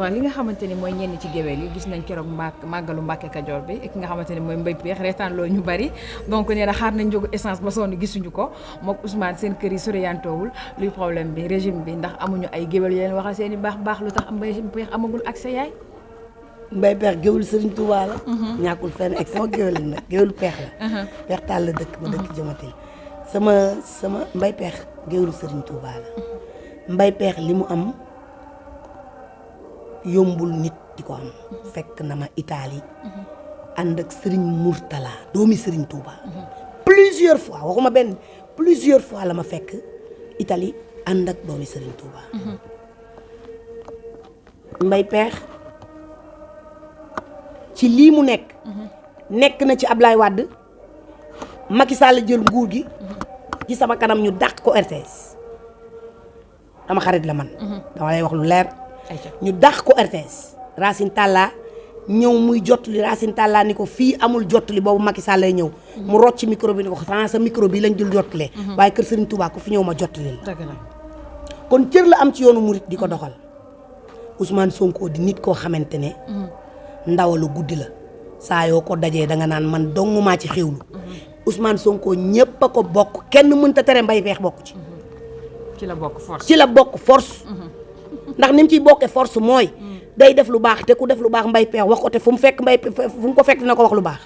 alors li nga xamante ni mooy ñenn ci géwél yi gis nañ keroog màggalu Mbàkke Kajoor bi ki nga xamante ni mooy Mbaye Pékh reetaan loo ñu bari donc nee na xaar nañ jógu essence ba sonn gisuñu ko mook Ousmane seen kër yi soriyantoowul luy problème bi régime bi ndax amuñu ay géwél yu leen waxal seen i baax lu tax Mbaye Pékh amagul ak sa yaay. Mbaye Pékh géwélu Serigne Touba la. ñàkkul fenn ak sama géwél nag géwélu Pékh la. Pékh Tall la dëkk ma dëkk Jamatil sama Mbaye Pékh géwélu Serigne Touba la Mbaye Pékh li mu am yombul nit di ko am. fekk na ma Italie. ànd ak Serigne Mourtala doomi Serigne Touba. plusieurs fois waxuma benn plusieurs fois la ma fekk Italie ànd ak doomi Serigne Touba. Mbaye Pékh ci lii mu nekk na ci Ablaye Wade Macky Sall jël nguur gi ci sama kanam ñu dàq ko RTS dama xarit la man dama lay wax lu leer ñu dàq ko RTS Racine Talla ñëw muy jottali Racine Talla ni ko fii amul jottali boobu Macky Sall lay ñëw mu rocc micro bi ni ko xanaa sa micro bi lañ jël jottalee waaye kër Serigne Touba ko fi ñëw ma jottali la kon cër la am ci yoonu murit di ko doxal Ousmane Sonko di nit koo xamante ne ndawalu guddi la saa yoo ko dajee danga naan man dong maa ci xewlu Ousmane Sonko ñépp a ko bokk kenn mënta tere Mbaye Pékh bokk ci. ci la bokk force ci la bokk force. ndax ni mu ciy bokkee force mooy. day def lu baax te ku def lu baax Mbaye Pékh wax ko te fu mu fekk fu mu ko fekk dina ko wax lu baax.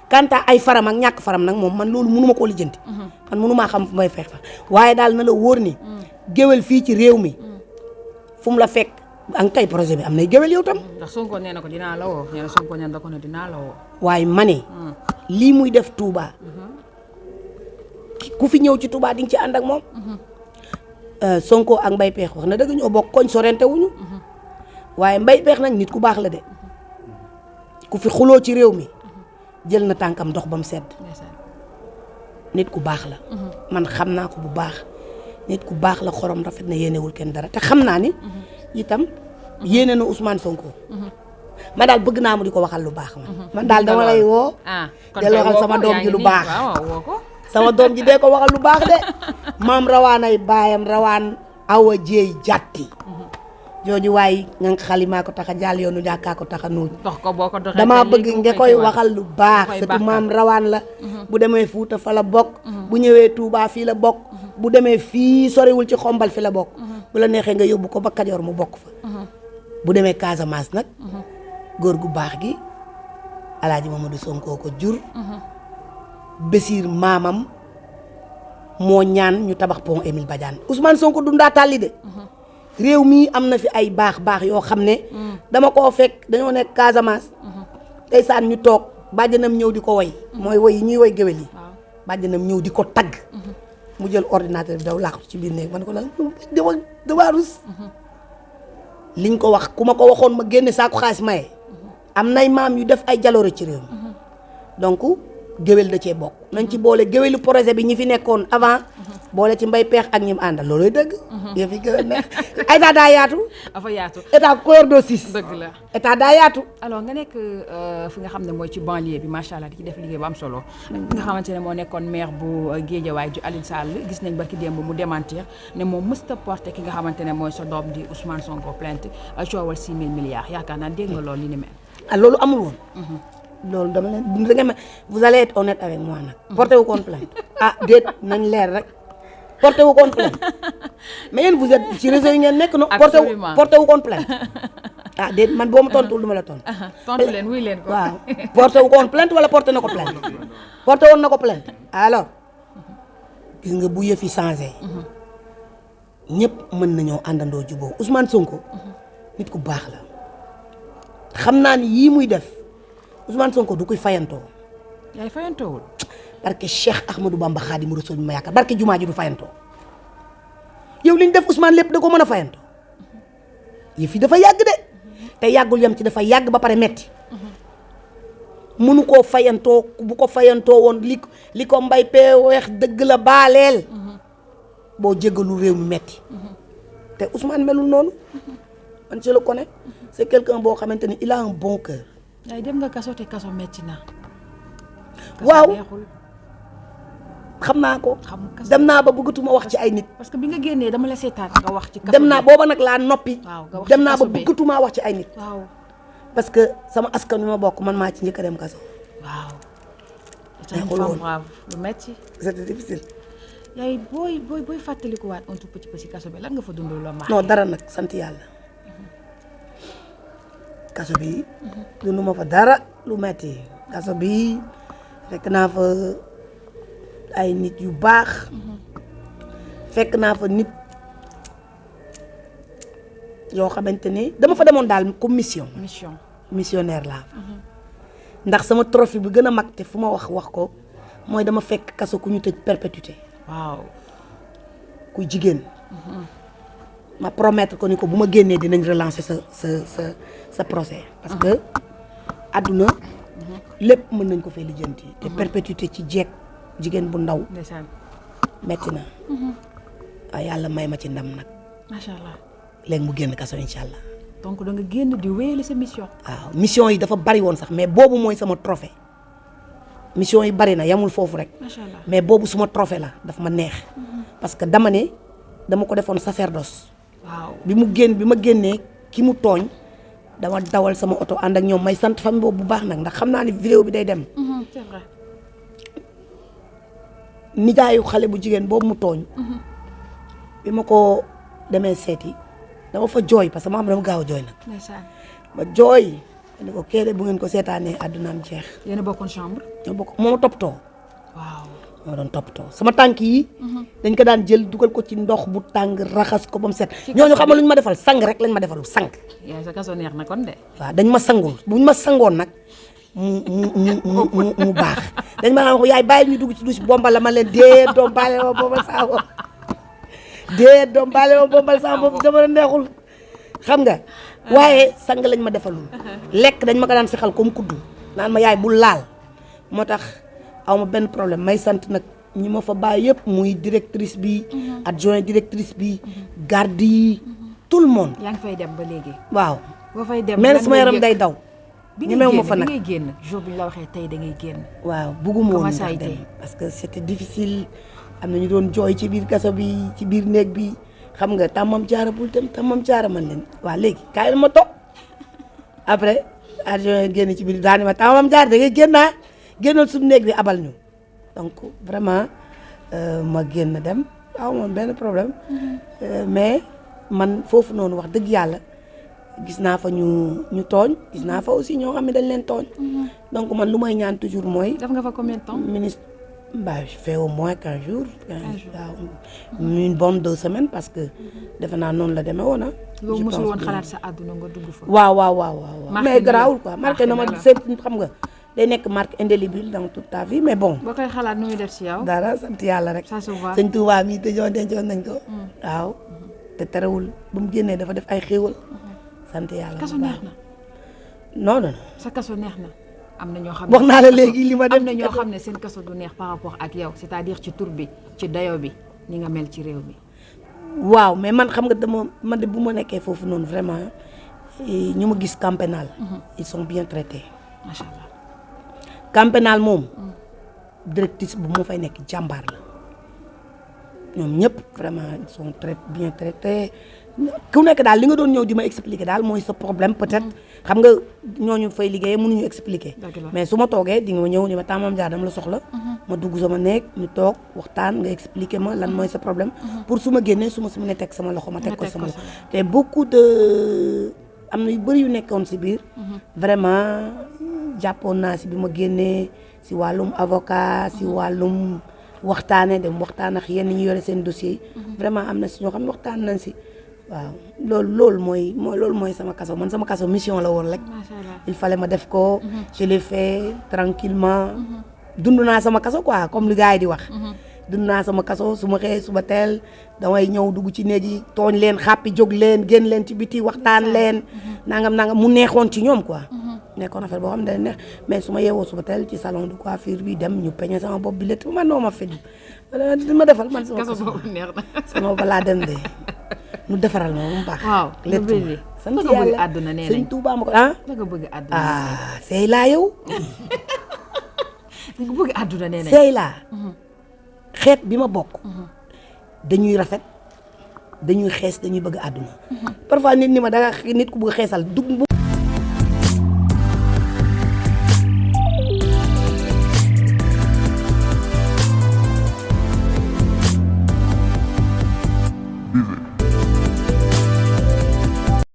kanta ay faram ak ñàkk faram nag moom man loolu mënuma koo lijjanti. man mënumaa xam Mbaye Pékh fa waaye daal na la wóor ni. géwél fii ci réew mi fu mu la fekk. ak tey projet bi am nay géwél yow tam. ndax Sonko nee na ko dinaa la woo nee na Sonko nee na ko ne dinaa la woo. waaye ma ne. lii muy def Touba. ku fi ñëw ci Touba di nga ci ànd ak moom. Sonko ak Mbaye Pékh wax na dëgg ñoo bokk koñ sorente wuñu. waaye Mbaye Pékh nag nit ku baax la de. ku fi xuloo ci réew mi. jël na tànkam dox ba mu sedd. nit ku baax la. man xam naa ko bu baax. nit ku baax la xorom rafet na yéenewul kenn dara te xam naa ni. itam yéene na Ousmane Sonko. man daal bëgg naa mu di ko waxal lu baax man daal dama lay woo. del waxal sama doom ji lu baax. sama doom ji dee ko waxal lu baax de. maam rawaan ay baayam rawaan awa jeey jàtti. jooju waaye nga xalimaa ko tax a jàll yoonu jàkkaa ko tax a nuuj. damaa bëgg nga koy waxal lu baax. surtout maam rawaan la. bu demee Fuuta fa la bokk. bu ñëwee Touba fii la bokk. bu demee fii soriwul ci xombal fi la bokk. bu la neexee nga yóbbu ko ba Kajoor mu bokk fa. bu demee Casamance nag. góor gu baax gi Alaaji Mamadou Sonko ko jur. Bésir maamam moo ñaan ñu tabax pont Émile Badiane Ousmane Sonko dundaa tàlli de. réew mii am na fi ay baax yoo xam ne. dama koo fekk dañoo nekk Casamance. ndeysaan ñu toog bàjjanam ñëw di ko woy mooy woy yi ñuy woy géwél yi. bàjjanam ñëw di ko tagg. mu jël ordinateur bi daw làqu ci biir néeg man ko lan dama rus. liñ ko wax ku ma ko waxoon ma génne saako xaalis maye. am nay maam yu def ay jaloore ci réew mi. donc géwél da cee bokk. nañ ci boole géwélu projet bi ñi fi nekkoon avant. boole ci Mbaye Pékh ak ñi mu àndal looloy dëgg. yëf yi gën a neex état daa yaatu. dafa yaatu état couleur de six. dëgg la état daa yaatu. alors nga nekk fi nga xam ne mooy ci banlieue bi macha allah di ci def liggéey bu am solo. nga xamante ne moo nekkoon maire bu Guédiawaye ju Alioune Sall gis nañ ba ki démb mu démentir ne moom mësta porté ki nga xamante ne mooy sa doom di Ousmane Sonko plainte coowal 6 000 milliards yaakaar naa dégg nga loolu li ni mel. loolu amul woon. loolu dama leen da ngeen vous allez être honnête avec moi nag. porté wu koon plainte déet nañ leer rek. porté wu koon plainte mais yéen vous êtes ci réseau yi ngeen nekk no porté wu koon plainte déet man boo ma tontuwul du ma la tontu. tontu leen wuy leen ko. waaw porté wu koon plainte wala porté na ko plainte. porté woon na ko plainte alors gis nga bu yëf yi changé. ñëpp mën nañoo àndandoo jubóo Ousmane Sonko. nit ku baax la. xam naa ni yii muy def Ousmane Sonko du koy fayantoo. yaay fayantoowul. barke Cheikh Ahmadou Bamba Khadimu Rasul bi ma yaakaar barke jumaa ji du fayantoo yow li ñu def Ousmane lépp da ko mën a fayantoo yëf yi dafa yàgg de te yàggul yam ci dafa yàgg ba pare metti mënu koo fayantoo bu ko fayantoo woon li ko Mbaye Pékh dëgg la baaleel boo jéggalu réew mi metti te Ousmane melul noonu man je le connais c'est quelqu'un boo xamante ni il a un bon cœur. waaye dem nga kaso te kaso metti na. waaw xam naa ko. kaso dem naa ba bëggatuma wax ci ay nit. parce que bi nga génnee dama la seetaan nga wax ci kaso dem naa booba nag laa noppi. waaw nga wax dem ci naa ba kaso bi. bëggatumaa wax ci ay nit. waaw parce que sama askan wi ma bokk man maa ci njëkk a dem kaso. waaw. neexul woon brave lu metti. c'était difficile. yaay booy fàttalikuwaat un tout petit peu ci kaso bi lan nga fa dundul la non dara nag sant yàlla. kaso bi. dundu ma fa dara lu metti kaso bi fekk naa fa ay nit yu baax. fekk naa fa nit yoo xamante ne dama fa demoon daal comme mission. missionnaire laa. ndax sama trophée bi gën a mag te fu ma wax ko mooy dama fekk kaso ku ñu tëj perpétuité. waaw. kuy jigéen. ma promettre ko ni ko bu ma génnee dinañ relancer sa procès. parce que àdduna lépp mën nañ ko fay lijjanti. te perpétuité ci jigéen bu ndaw. ndeysaan. metti na. waaye yàlla may ma ci ndam nag. macha allah. léegi mu génn kaso incha allah. donc da nga génn di wéyale sa mission. waaw mission yi dafa bari woon sax mais boobu mooy sama trophée mission yi bari na yamul foofu rek. macha allah mais boobu suma trophée la dafa ma neex. parce que dama ko defoon sacerdoce. waaw bi ma génnee ki mu tooñ dama dawal sama oto ànd ak ñoom may sant famille boobu bu baax nag ndax xam naa ni vidéo bi day dem. c'est vrai. nijaayu xale bu jigéen boobu mu tooñ. bi ma ko demee seeti dama fa jooy parce que ma xam dama gaaw a jooy nag. ndeysaan. ma jooy ni ko kéede bu ngeen ko seetaanee àddunaam jeex. yéen a bokkoon chambre. ñoo bokk moo ma toppatoo. waaw. moo doon toppatoo sama tànk yi. dañ ko daan jël dugal ko ci ndox bu tàng raxas ko ba mu set. ñooñu xam nga lu ñu ma defal sang rek lañ ma defal sang. yaay sa kaso neex na kon de. waaw dañ ma sangul buñ ma sangoon nag mu baax dañ ma naan wax yaay bàyyi ñu dugg ci douche bombal la ma leen dee doom baale ma bombal saa bopp dee doom baale ma bombal saa bopp dama neexul xam nga waaye sang lañ ma defalul lekk dañ ma ko daan sexal comme kuddu naan ma yaay bul laal moo tax aw ma benn problème may sant nag ñi ma fa bàyyi yëpp muy directrice bi adjoint directrice bi garde yi tout le monde. yaa ngi fay dem ba léegi. waaw boo fay dem mais sama yaram day daw. ñemewu ma fa nag bi ngay génn jour bi ñu la waxee tey da ngay génn. waaw bugguma woon Comment ça a ndax été? dem parce que c'était difficile am na ñu doon jooy ci biir kaso bi ci biir néeg bi xam nga tàmmam jaara bul dem tàmmam jaara man leen waaw léegi kaay ma toog après adjoint génn ci biir daani ma tàmmam jaara da ngay génnal suñu néeg bi abal ñu donc vraiment ma génn dem aw moom benn problème mais man foofu noonu wax dëgg yàlla gis naa fa ñu tooñ gis naa fa aussi ñoo xam ne dañ leen tooñ donc man lu may ñaan toujours mooy def nga fa combien de temps. ministre bah je fais au moins 15 jours waaw une bonne 2 semaines parce que defe naa noonu la demee woon yow mosul woon xalaat sa àdduna nga dugg fa. waaw Marqué mais na garaawul quoi marqué na ma marqué na la. seet xam nga day nekk marque indélébile dans toute ta vie mais bon boo koy xalaat nu muy def si yow. dara sant yàlla rek ça se voit. sëñ Touba mii tëjoon dencoon nañ ko waaw te terewul ba mu génnee dafa def ay xéewal sant yàlla kaso bu neex baax. na. non sa kaso neex na. am na ñoo xam ne wax naa la léegi li ma def am na ñoo xam ne seen kaso du neex par rapport ak yow c'est-à-dire ci tur bi ci dayo bi ni nga mel ci réew mi. waaw mais man xam nga man de bu ma nekkee foofu noonu vraiment ñu ma gis camp pénal ils sont bien traités macha allah. camp pénal moom directrice bu moo fay nekk jàmbaar la ñoom ñëpp vraiment ils sont très bien traités ku nekk daal li nga doon ñëw di ma expliquer daal mooy sa problème peut-être xam nga ñooñu fay liggéeyee mënuñu expliquer mais su ma toogee di nga ma ñëw ni ma Tamba Dia dama la soxla ma dugg sama néeg ñu toog waxtaan nga expliquer ma lan mooy sa problème pour su ma génnee su ma ne teg sama loxo ma teg ko sama loxo te beaucoup de am na yu bëri yu nekkoon si biir vraiment jàppoon naa si bi ma génnee si wàllum avocat si wàllum waxtaane dem waxtaan ak yenn ñu yore seen dossier yi vraiment am na si ñoo xam ne waxtaan nañ si waaw loolu mooy sama kaso man sama kaso mission la woon rek il fallait ma def ko je l'ai fait tranquillement dund naa sama kaso quoi comme li gars yi di wax dund naa sama kaso su ma xëyee suba teel damay ñëw dugg ci néeg yi tooñ leen xàppi jóg leen génn leen ci biti waxtaan leen nangam mu neexoon ci ñoom quoi nekkoon affaire boo xam ne dana neex mais su ma yeewoo suba teel ci salon de coiffure bi dem ñu peñe sama bopp bi létt man noo ma feddu di ma defal man sama kaso boobu neex na sama balaa dem de ñu defaral ma mu baax waaw létt ma sant nga bëgg yàlla àdduna nee sëñ nañ Tuubaa ma ko ah nga bëgg àdduna seey laa yow nga bëgg àdduna nee nañ seey laa xeet bi ma bokk dañuy rafet dañuy xees dañuy bëgg àdduna parfois nit ni ma danga nit ku bëgg xeesal dug